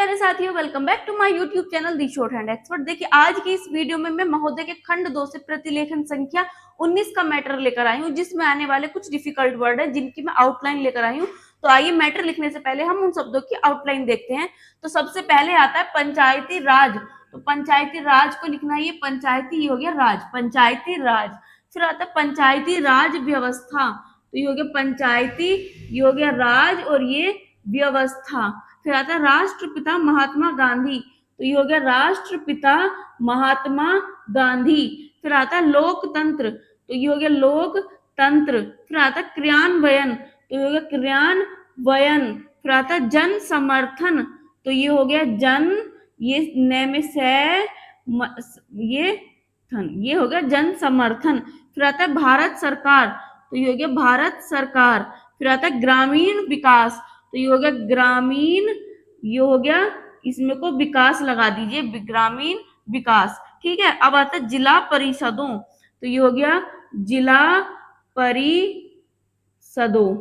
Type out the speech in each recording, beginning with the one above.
प्यारे साथियों, welcome back to my YouTube channel the shorthand expert. देखिए, आज की इस वीडियो में मैं महोदय के खंड 2 से प्रतिलेखन संख्या 19 का मैटर लेकर आई हूँ, जिसमें आने वाले कुछ डिफिकल्ट वर्ड है जिनकी मैं आउटलाइन लेकर आई हूँ। तो आइए, मैटर लिखने से पहले हम उन शब्दों की आउटलाइन देखते हैं। तो सबसे पहले आता है पंचायती राज। तो पंचायती राज को लिखना है, ये पंचायती, ये हो गया राज, पंचायती राज। फिर आता है पंचायती राज व्यवस्था। तो ये हो गया पंचायती, ये हो गया राज और ये व्यवस्था। फिर आता है राष्ट्रपिता महात्मा गांधी। तो ये हो गया राष्ट्रपिता महात्मा गांधी। फिर आता है लोकतंत्र। तो ये हो गया लोकतंत्र। फिर आता है क्रियान्वयन। तो ये हो गया क्रियान्वयन। फिर आता है जन समर्थन। तो ये हो गया जन, ये न में से ये थन, ये हो गया जन समर्थन। फिर आता है भारत सरकार। तो ये हो गया भारत सरकार। फिर आता है ग्रामीण विकास। तो ये हो गया ग्रामीण, ये हो गया, इसमें को विकास लगा दीजिए, ग्रामीण विकास। ठीक है, अब आता है जिला परिषदों। तो ये हो गया जिला परिषदों,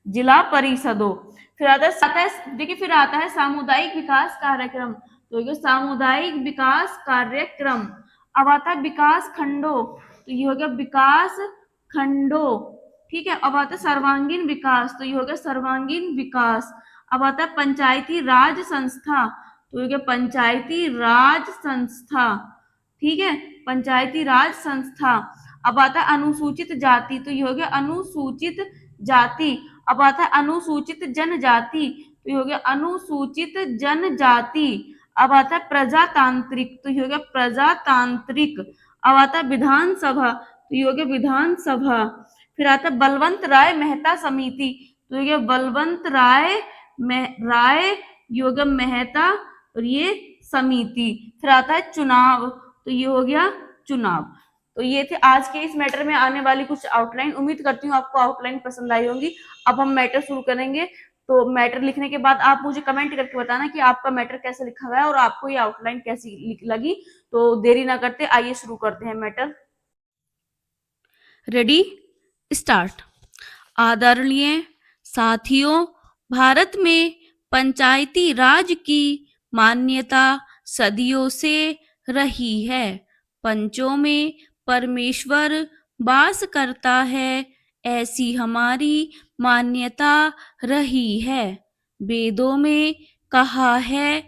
जिला परिषदों। फिर आता है, देखिए, फिर आता है सामुदायिक विकास कार्यक्रम। तो ये सामुदायिक विकास कार्यक्रम। अब आता है विकास खंडों। तो ये हो गया विकास खंडों। ठीक है, अब आता है सर्वांगीण विकास। तो ये हो गया सर्वांगीण विकास। अब आता है पंचायती राज संस्था। तो ये हो गया पंचायती राज संस्था। ठीक है, पंचायती राज संस्था। अब आता है अनुसूचित जाति। तो ये हो गया अनुसूचित जाति। अब आता है अनुसूचित जनजाति। तो ये हो गया अनुसूचित जनजाति। अब आता है प्रजातांत्रिक। तो ये हो गया प्रजातांत्रिक। अब आता है विधानसभा। तो ये हो गया विधानसभा। फिर आता है बलवंत राय मेहता समिति। तो ये बलवंत राय ये हो गया मेहता और ये समिति। फिर आता है चुनाव। तो ये हो गया चुनाव। तो ये थे आज के इस मैटर में आने वाली कुछ आउटलाइन। उम्मीद करती हूँ आपको आउटलाइन पसंद आई होंगी। अब हम मैटर शुरू करेंगे। तो मैटर लिखने के बाद आप मुझे कमेंट करके बताना कि आपका मैटर कैसे लिखा हुआ है और आपको ये आउटलाइन कैसी लगी। तो देरी ना करते, आइए शुरू करते हैं मैटर। Ready, start. आदरणीय साथियों, भारत में पंचायती राज की मान्यता सदियों से रही है। पंचों में परमेश्वर वास करता है, ऐसी हमारी मान्यता रही है। वेदों में कहा है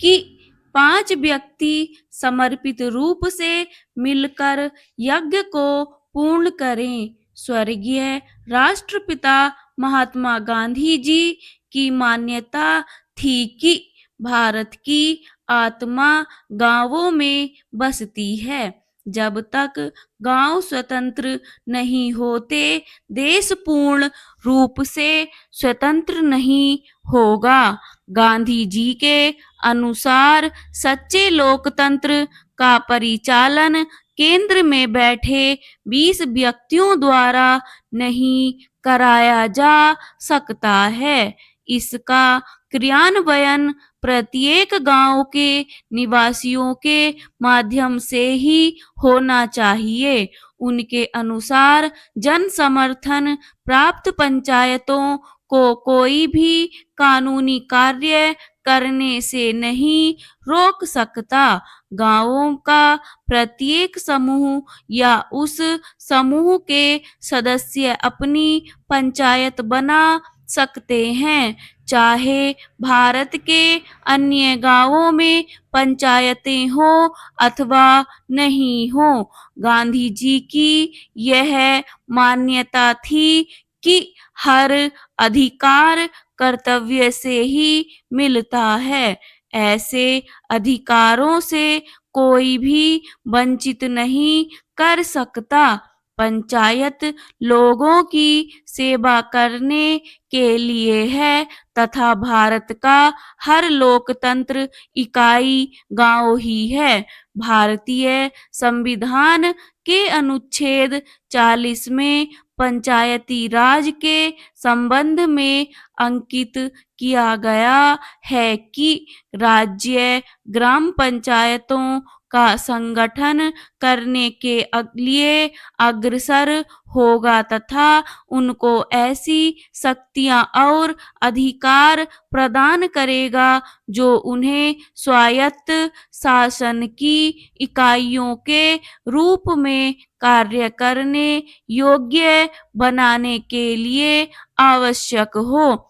कि 5 व्यक्ति समर्पित रूप से मिलकर यज्ञ को पूर्ण करें। स्वर्गीय राष्ट्रपिता महात्मा गांधी जी की मान्यता थी कि भारत की आत्मा गांवों में बसती है। जब तक गांव स्वतंत्र नहीं होते, देश पूर्ण रूप से स्वतंत्र नहीं होगा। गांधी जी के अनुसार सच्चे लोकतंत्र का परिचालन केंद्र में बैठे 20 व्यक्तियों द्वारा नहीं कराया जा सकता है। इसका क्रियान्वयन प्रत्येक गांव के निवासियों के माध्यम से ही होना चाहिए। उनके अनुसार जन समर्थन प्राप्त पंचायतों को कोई भी कानूनी कार्य करने से नहीं रोक सकता। गांवों का प्रत्येक समूह या उस समूह के सदस्य अपनी पंचायत बना सकते हैं, चाहे भारत के अन्य गांवों में पंचायतें हो अथवा नहीं हो। गांधी जी की यह मान्यता थी कि हर अधिकार कर्तव्य से ही मिलता है। ऐसे अधिकारों से कोई भी वंचित नहीं कर सकता। पंचायत लोगों की सेवा करने के लिए है तथा भारत का हर लोकतंत्र इकाई गांव ही है। भारतीय संविधान के अनुच्छेद 40 में पंचायती राज के संबंध में अंकित किया गया है कि राज्य ग्राम पंचायतों का संगठन करने के लिए अग्रसर होगा तथा उनको ऐसी शक्तियां और अधिकार प्रदान करेगा जो उन्हें स्वायत्त शासन की इकाइयों के रूप में कार्य करने योग्य बनाने के लिए आवश्यक हो।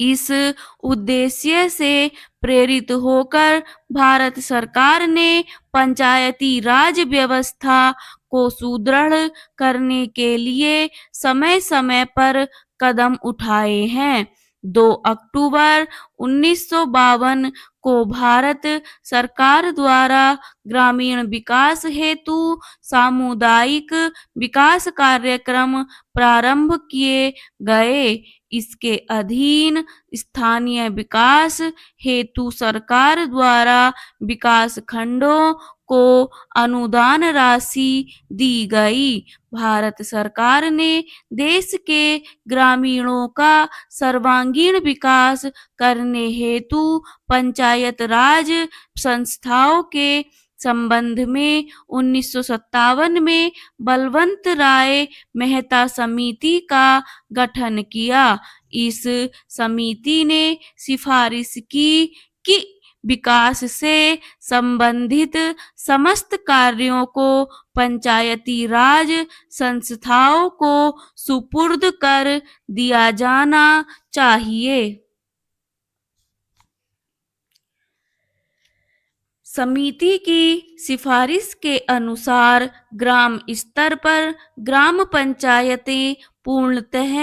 इस उद्देश्य से प्रेरित होकर भारत सरकार ने पंचायती राज व्यवस्था को सुदृढ़ करने के लिए समय-समय पर कदम उठाए हैं। 2 अक्टूबर 1952 को भारत सरकार द्वारा ग्रामीण विकास हेतु सामुदायिक विकास कार्यक्रम प्रारंभ किए गए। इसके अधीन स्थानीय विकास हेतु सरकार द्वारा विकास खंडों को अनुदान राशि दी गई। भारत सरकार ने देश के ग्रामीणों का सर्वांगीण विकास करने हेतु पंचायत राज संस्थाओं के संबंध में 1957 में बलवंत राय मेहता समिति का गठन किया। इस समिति ने सिफारिश की कि विकास से संबंधित समस्त कार्यों को पंचायती राज संस्थाओं को सुपुर्द कर दिया जाना चाहिए। समिति की सिफारिश के अनुसार ग्राम स्तर पर ग्राम पंचायतें पूर्णतः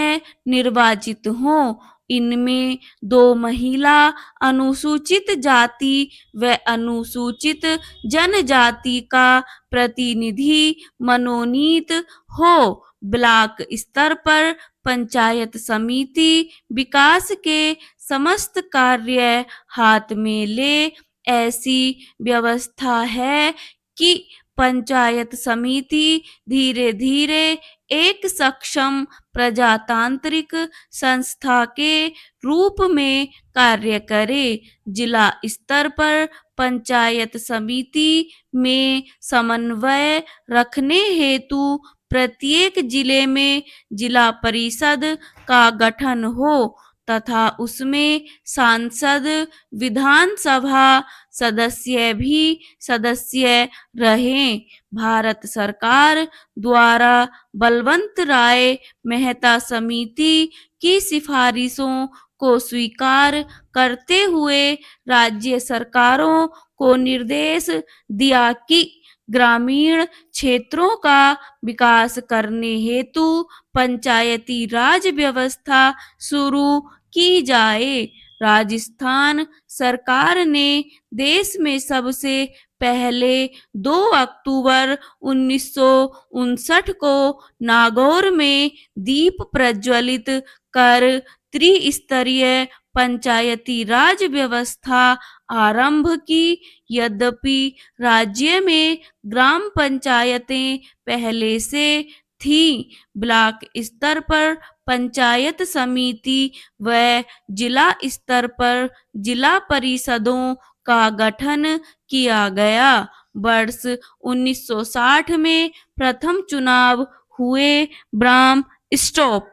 निर्वाचित हों। इनमें 2 महिला अनुसूचित जाति व अनुसूचित जनजाति का प्रतिनिधि मनोनीत हो। ब्लॉक स्तर पर पंचायत समिति विकास के समस्त कार्य हाथ में ले ऐसी व्यवस्था है कि पंचायत समिति धीरे धीरे एक सक्षम प्रजातांत्रिक संस्था के रूप में कार्य करे। जिला स्तर पर पंचायत समिति में समन्वय रखने हेतु प्रत्येक जिले में जिला परिषद का गठन हो तथा उसमें सांसद विधानसभा सदस्य भी सदस्य रहें। भारत सरकार द्वारा बलवंत राय मेहता समिति की सिफारिशों को स्वीकार करते हुए राज्य सरकारों को निर्देश दिया कि ग्रामीण क्षेत्रों का विकास करने हेतु पंचायती राज व्यवस्था शुरू की जाए। राजस्थान सरकार ने देश में सबसे पहले 2 अक्टूबर 1959 को नागौर में दीप प्रज्वलित कर त्रिस्तरीय पंचायती राज व्यवस्था आरंभ की। यद्यपि राज्य में ग्राम पंचायतें पहले से थी, ब्लॉक स्तर पर पंचायत समिति व जिला स्तर पर जिला परिषदों का गठन किया गया। वर्ष 1960 में प्रथम चुनाव हुए। ब्राह्म स्टॉप।